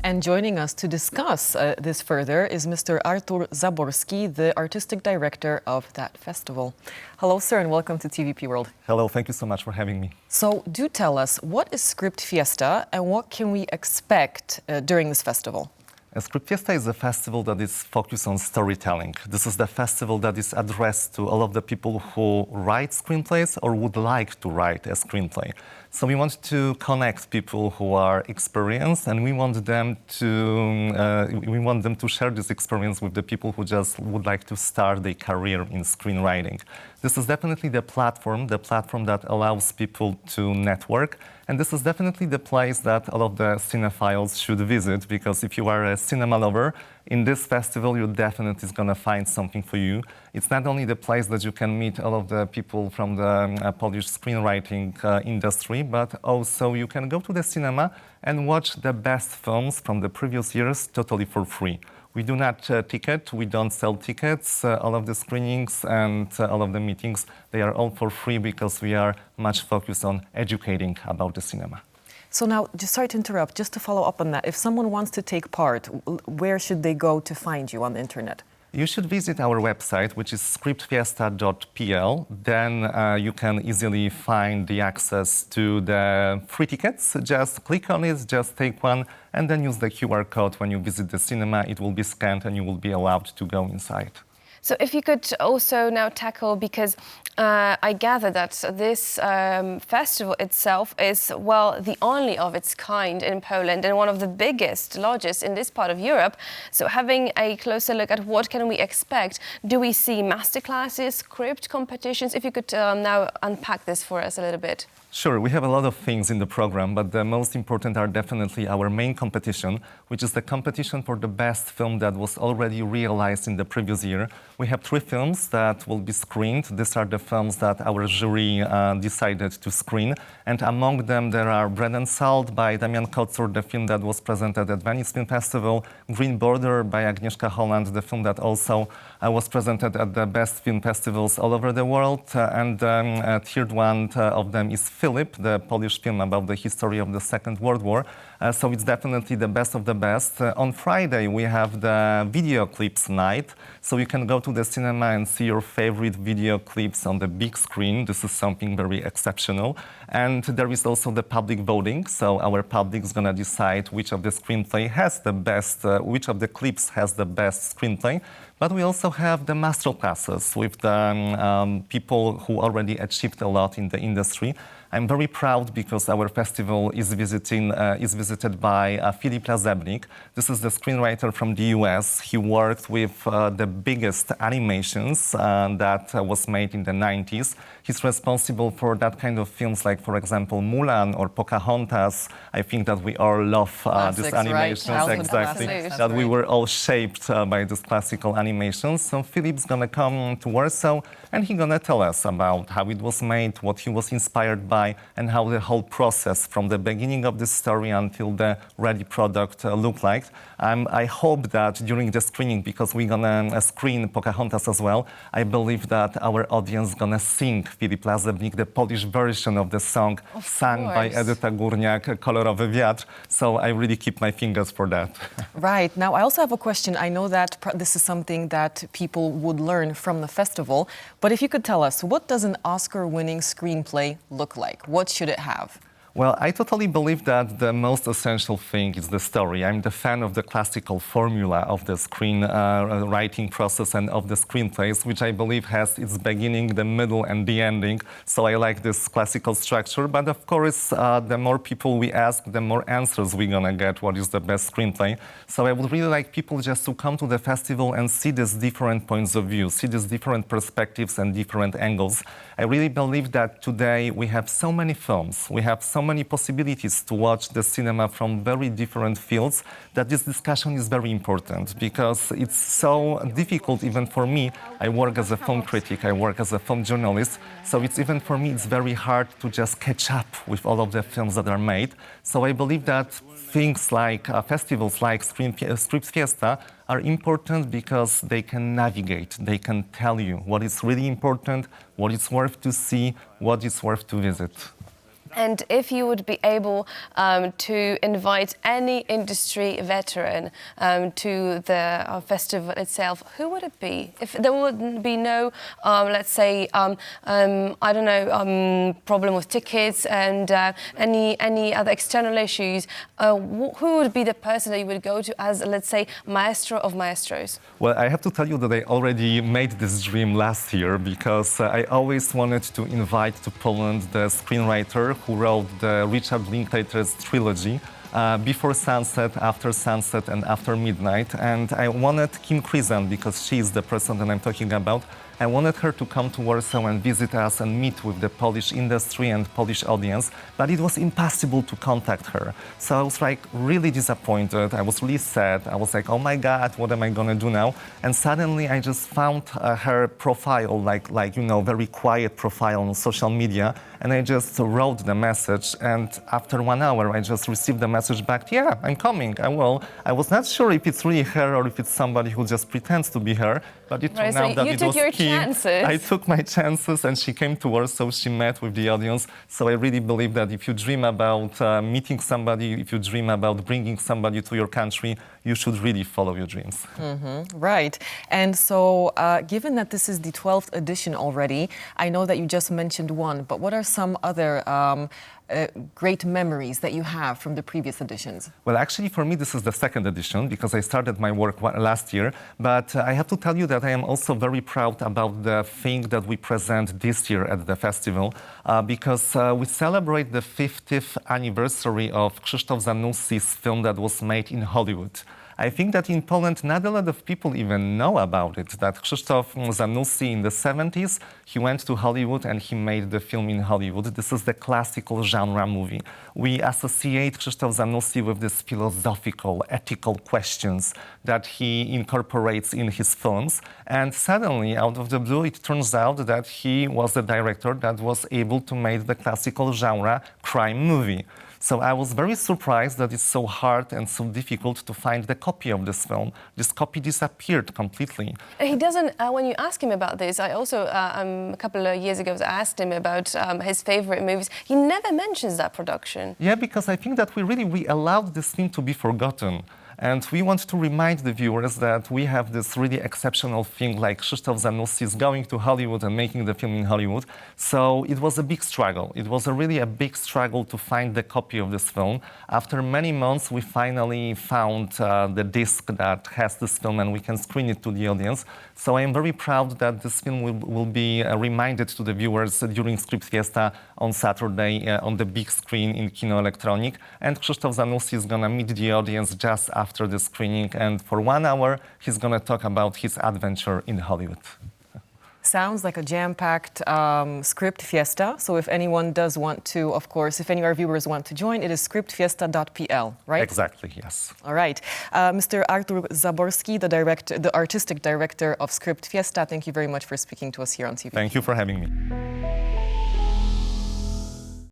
And joining us to discuss this further is Mr. Artur Zaborski, the artistic director of that festival. Hello, sir, and welcome to TVP World. Hello, thank you so much for having me. So, do tell us, what is Script Fiesta and what can we expect during this festival? Script Fiesta is a festival that is focused on storytelling. This is the festival that is addressed to all of the people who write screenplays or would like to write a screenplay. So we want to connect people who are experienced, and we want them to share this experience with the people who just would like to start their career in screenwriting. This is definitely the platform that allows people to network. And this is definitely the place that all of the cinephiles should visit, because if you are a cinema lover, in this festival, you definitely is going to find something for you. It's not only the place that you can meet all of the people from the Polish screenwriting industry, but also you can go to the cinema and watch the best films from the previous years totally for free. We do not we don't sell tickets. All of the screenings and all of the meetings, they are all for free because we are much focused on educating about the cinema. So now, just sorry to interrupt, just to follow up on that, if someone wants to take part, where should they go to find you on the internet? You should visit our website, which is scriptfiesta.pl. Then you can easily find the access to the free tickets. Just click on it, just take one, and then use the QR code when you visit the cinema. It will be scanned and you will be allowed to go inside. So if you could also now tackle, because I gather that this festival itself is, well, the only of its kind in Poland and one of the biggest, largest in this part of Europe. So having a closer look at what can we expect, do we see masterclasses, script competitions? If you could now unpack this for us a little bit. Sure, we have a lot of things in the program, but the most important are definitely our main competition, which is the competition for the best film that was already realized in the previous year. We have 3 films that will be screened. These are the films that our jury decided to screen. And among them, there are Bread and Salt by Damian Kocur, the film that was presented at Venice Film Festival, Green Border by Agnieszka Holland, the film that also was presented at the best film festivals all over the world. And the third one of them is Philip, the Polish film about the history of the Second World War. So it's definitely the best of the best. On Friday, we have the video clips night. So you can go to the cinema and see your favorite video clips on the big screen. This is something very exceptional. And there is also the public voting. So our public is going to decide which of the screenplay has the best, which of the clips has the best screenplay. But we also have the master classes with the people who already achieved a lot in the industry. I'm very proud because our festival is visited by Filip Lazebnik. This is the screenwriter from the US. He worked with the biggest animations that was made in the 90s. He's responsible for that kind of films like, for example, Mulan or Pocahontas. I think that we all love these animations. Right? Exactly. That we were all shaped by these classical animations. So Filip's gonna come to Warsaw and he's gonna tell us about how it was made, what he was inspired by, and how the whole process from the beginning of the story until the ready product looked like. I hope that during the screening, because we're gonna screen Pocahontas as well, I believe that our audience is gonna sing Filip Lazebnik, the Polish version of the song sung by Edyta Górniak, Kolorowy Wiatr. So I really keep my fingers for that. Right. Now, I also have a question. I know that this is something that people would learn from the festival, but if you could tell us, what does an Oscar-winning screenplay look like? What should it have? Well, I totally believe that the most essential thing is the story. I'm the fan of the classical formula of the writing process and of the screenplays, which I believe has its beginning, the middle, and the ending. So I like this classical structure. But of course, the more people we ask, the more answers we're gonna get what is the best screenplay. So I would really like people just to come to the festival and see these different points of view, see these different perspectives and different angles. I really believe that today we have so many films, we have so many possibilities to watch the cinema from very different fields that this discussion is very important, because it's so difficult even for me. I work as a film critic, I work as a film journalist, so it's even for me it's very hard to just catch up with all of the films that are made. So I believe that things like festivals like Script Fiesta are important because they can navigate, they can tell you what is really important, what is worth to see, what is worth to visit. And if you would be able to invite any industry veteran to the festival itself, who would it be? If there would be no, let's say, I don't know, problem with tickets and any other external issues, who would be the person that you would go to as, let's say, maestro of maestros? Well, I have to tell you that I already made this dream last year because I always wanted to invite to Poland the screenwriter who wrote the Richard Linklater's trilogy, Before Sunset, After Sunset, and After Midnight. And I wanted Kim Krizan, because she is the person that I'm talking about, I wanted her to come to Warsaw and visit us and meet with the Polish industry and Polish audience, but it was impossible to contact her. So I was like really disappointed. I was really sad. I was like, oh my God, what am I gonna do now? And suddenly I just found her profile, like you know, very quiet profile on social media, and I just wrote the message. And after 1 hour, I just received the message back, yeah, I'm coming, I will. I was not sure if it's really her or if it's somebody who just pretends to be her, but it turned out that it was Kim. I took my chances, and she came to Warsaw. She met with the audience. So I really believe that if you dream about meeting somebody, if you dream about bringing somebody to your country, you should really follow your dreams. Right. And so, given that this is the 12th edition already, I know that you just mentioned one, but what are some other great memories that you have from the previous editions? Well, actually, for me, this is the second edition because I started my work last year. But I have to tell you that I am also very proud about the thing that we present this year at the festival because we celebrate the 50th anniversary of Krzysztof Zanussi's film that was made in Hollywood. I think that in Poland, not a lot of people even know about it, that Krzysztof Zanussi in the 70s, he went to Hollywood and he made the film in Hollywood. This is the classical genre movie. We associate Krzysztof Zanussi with these philosophical, ethical questions that he incorporates in his films. And suddenly, out of the blue, it turns out that he was the director that was able to make the classical genre crime movie. So I was very surprised that it's so hard and so difficult to find the copy of this film. This copy disappeared completely. He doesn't, when you ask him about this, I also, a couple of years ago, asked him about his favorite movies. He never mentions that production. Yeah, because I think that we allowed this film to be forgotten. And we want to remind the viewers that we have this really exceptional thing like Krzysztof Zanussi is going to Hollywood and making the film in Hollywood. So it was a big struggle. It was really a big struggle to find the copy of this film. After many months, we finally found the disc that has this film and we can screen it to the audience. So I am very proud that this film will be reminded to the viewers during Script Fiesta on Saturday on the big screen in Kino Electronic. And Krzysztof Zanussi is going to meet the audience just after the screening. And for 1 hour, he's going to talk about his adventure in Hollywood. Sounds like a jam-packed Script Fiesta. So if anyone does want to, of course, if any of our viewers want to join, it is scriptfiesta.pl, right? Exactly, yes. All right. Mr. Artur Zaborski, the artistic director of Script Fiesta, thank you very much for speaking to us here on TV. Thank you for having me.